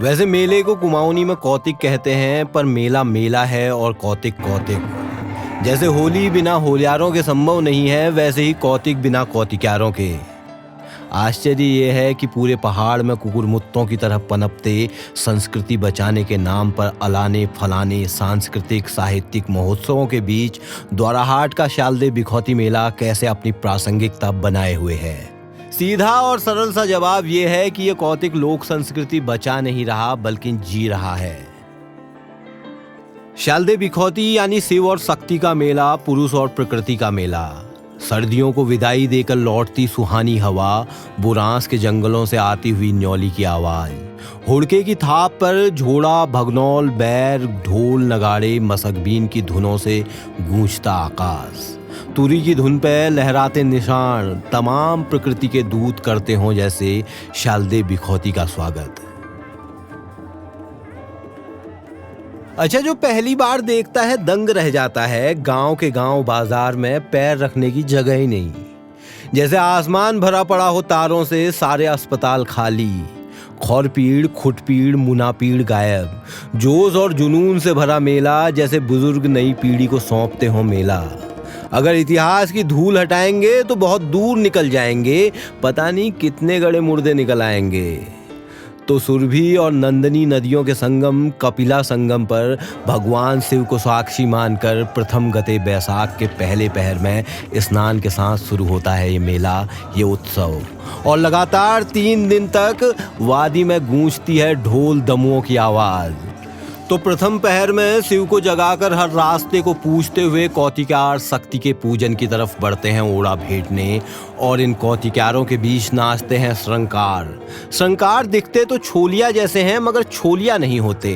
वैसे मेले को कुमाऊनी में कौतिक कहते हैं, पर मेला मेला है और कौतिक कौतिक। जैसे होली बिना होलियारों के संभव नहीं है, वैसे ही कौतिक बिना कौतिकारों के। आश्चर्य ये है कि पूरे पहाड़ में कुकुरमुत्तों की तरह पनपते संस्कृति बचाने के नाम पर अलाने फलाने सांस्कृतिक साहित्यिक महोत्सवों के बीच द्वाराहाट का शालदे बिखौती मेला कैसे अपनी प्रासंगिकता बनाए हुए है। सीधा और सरल सा जवाब ये है कि ये कौतिक लोक संस्कृति बचा नहीं रहा बल्कि जी रहा है। शालदे बिखौती यानी शिव और शक्ति का मेला, पुरुष और प्रकृति का मेला। सर्दियों को विदाई देकर लौटती सुहानी हवा, बुरांस के जंगलों से आती हुई न्योली की आवाज, हुड़के की थाप पर झोड़ा भगनौल बैर ढोल नगाड़े मसकबीन की धुनों से गूंजता आकाश, तुरी की धुन पे लहराते निशान, तमाम प्रकृति के दूत करते हों जैसे शालदे बिखौती का स्वागत। अच्छा, जो पहली बार देखता है दंग रह जाता है। गांव के गांव बाजार में पैर रखने की जगह ही नहीं। जैसे आसमान भरा पड़ा हो तारों से, सारे अस्पताल खाली, खौरपीड़ खुटपीड़ मुनापीड़ गायब, जोश और जुनून से भरा मेला, जैसे बुजुर्ग नई पीढ़ी को सौंपते हो मेला। अगर इतिहास की धूल हटाएंगे तो बहुत दूर निकल जाएंगे, पता नहीं कितने गड़े मुर्दे निकल आएंगे। तो सुरभि और नंदनी नदियों के संगम कपिला संगम पर भगवान शिव को साक्षी मानकर प्रथम गते बैसाख के पहले पहर में स्नान के साथ शुरू होता है ये मेला, ये उत्सव। और लगातार 3 दिन तक वादी में गूंजती है ढोल दमुओं की आवाज। तो प्रथम पहर में शिव को जगाकर हर रास्ते को पूछते हुए कौतिकार शक्ति के पूजन की तरफ बढ़ते हैं ओड़ा भेंटने, और इन कौतिकारों के बीच नाचते हैं श्रृंगार। श्रृंगार दिखते तो छोलिया जैसे हैं, मगर छोलिया नहीं होते।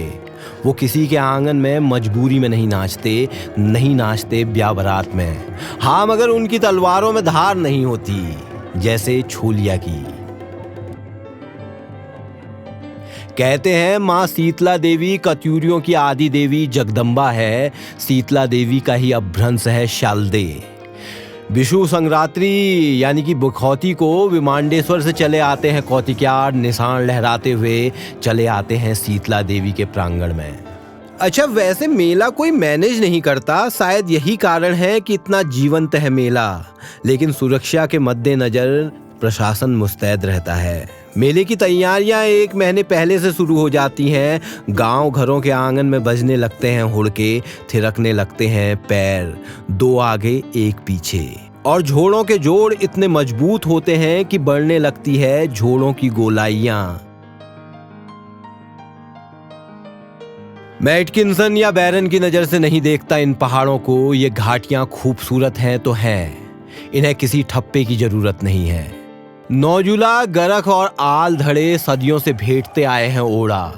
वो किसी के आंगन में मजबूरी में नहीं नाचते ब्याह बारात में। हाँ, मगर उनकी तलवारों में धार नहीं होती जैसे छोलिया की। कहते हैं माँ शीतला देवी कत्यूरियों की आदि देवी जगदम्बा है। शीतला देवी का ही अपभ्रंश है शालदे। विषु संग्रात्री यानी कि बिखौती को विमांडेश्वर से चले आते हैं कौतिकार, निशान लहराते हुए चले आते हैं शीतला देवी के प्रांगण में। अच्छा, वैसे मेला कोई मैनेज नहीं करता, शायद यही कारण है कि इतना जीवंत है मेला। लेकिन सुरक्षा के मद्देनजर प्रशासन मुस्तैद रहता है। मेले की तैयारियां 1 महीने पहले से शुरू हो जाती हैं। गांव घरों के आंगन में बजने लगते हैं हुड़के, थिरकने लगते हैं पैर, 2 आगे 1 पीछे, और झोड़ों के जोड़ इतने मजबूत होते हैं कि बढ़ने लगती है झोड़ों की गोलाइयां। मैं एटकिंसन या बैरन की नजर से नहीं देखता इन पहाड़ों को। ये घाटियां खूबसूरत हैं तो हैं, इन्हें किसी ठप्पे की जरूरत नहीं है। नौजुला गरख और आल धड़े सदियों से भेंटते आए हैं ओड़ा।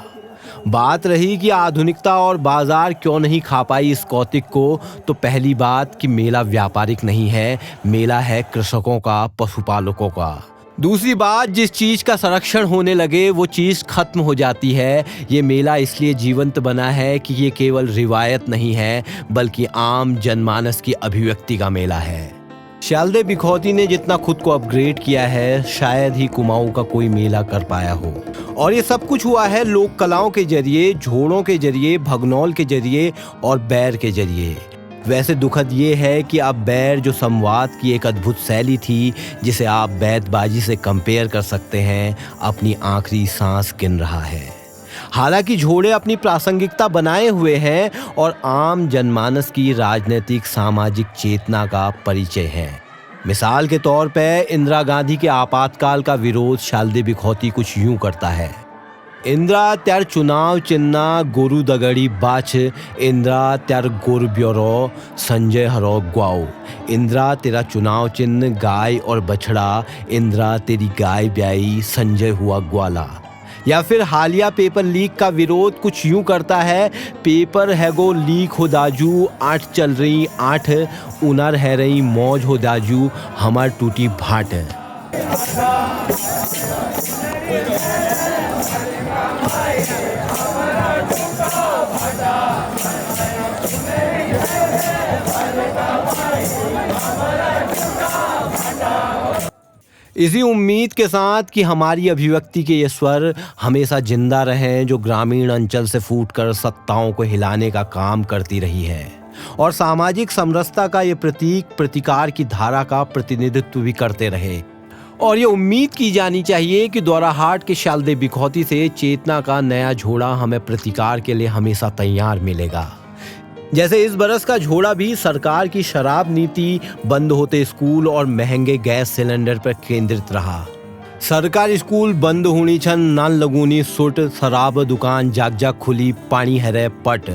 बात रही कि आधुनिकता और बाजार क्यों नहीं खा पाई इस कौतिक को, तो पहली बात कि मेला व्यापारिक नहीं है, मेला है कृषकों का, पशुपालकों का। दूसरी बात, जिस चीज का संरक्षण होने लगे वो चीज खत्म हो जाती है। ये मेला इसलिए जीवंत बना है कि ये केवल रिवायत नहीं है, बल्कि आम जनमानस की अभिव्यक्ति का मेला है। शालदे बिखौती ने जितना खुद को अपग्रेड किया है, शायद ही कुमाऊं का कोई मेला कर पाया हो। और ये सब कुछ हुआ है लोक कलाओं के जरिए, झोड़ों के जरिए, भगनौल के जरिए और बैर के जरिए। वैसे दुखद ये है कि अब बैर जो संवाद की एक अद्भुत शैली थी, जिसे आप बैतबाजी से कंपेयर कर सकते हैं, अपनी आखिरी सांस गिन रहा है। हालांकि झोड़े अपनी प्रासंगिकता बनाए हुए हैं और आम जनमानस की राजनीतिक सामाजिक चेतना का परिचय है। मिसाल के तौर पर इंदिरा गांधी के आपातकाल का विरोध शालदे बिखौती कुछ यूं करता है। इंदिरा त्यार चुनाव चिन्ह गोरु दगड़ी बाछ, इंदिरा त्यार गोर ब्योरो संजय हरो ग्वाओ। इंदिरा तेरा चुनाव चिन्ह गाय और बछड़ा, इंदिरा तेरी गाय ब्याई संजय हुआ ग्वाला। या फिर हालिया पेपर लीक का विरोध कुछ यूं करता है। पेपर है गो लीक हो दाजू, 8 चल रही 8, उनर है रही मौज हो दाजू, हमार टूटी भाट। इसी उम्मीद के साथ कि हमारी अभिव्यक्ति के ये स्वर हमेशा जिंदा रहें, जो ग्रामीण अंचल से फूटकर सत्ताओं को हिलाने का काम करती रही है और सामाजिक समरसता का ये प्रतीक प्रतिकार की धारा का प्रतिनिधित्व भी करते रहे। और ये उम्मीद की जानी चाहिए कि द्वाराहाट के शालदे बिखौती से चेतना का नया झोड़ा हमें प्रतिकार के लिए हमेशा तैयार मिलेगा। जैसे इस बरस का झोड़ा भी सरकार की शराब नीति, बंद होते स्कूल और महंगे गैस सिलेंडर पर केंद्रित रहा। सरकारी स्कूल बंद होनी छन, नान लगूनी सुट, शराब दुकान जाग जाग खुली, पानी हरे पट,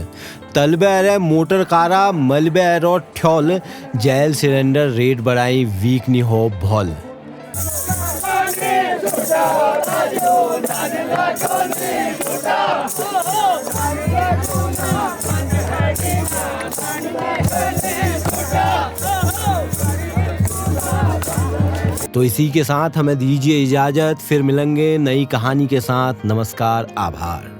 तलबे अरे मोटर कारा, मलबे अरो ठ्योल, जेल सिलेंडर रेट बढ़ाई, वीक नी हो भौल। तो इसी के साथ हमें दीजिए इजाजत, फिर मिलेंगे नई कहानी के साथ। नमस्कार, आभार।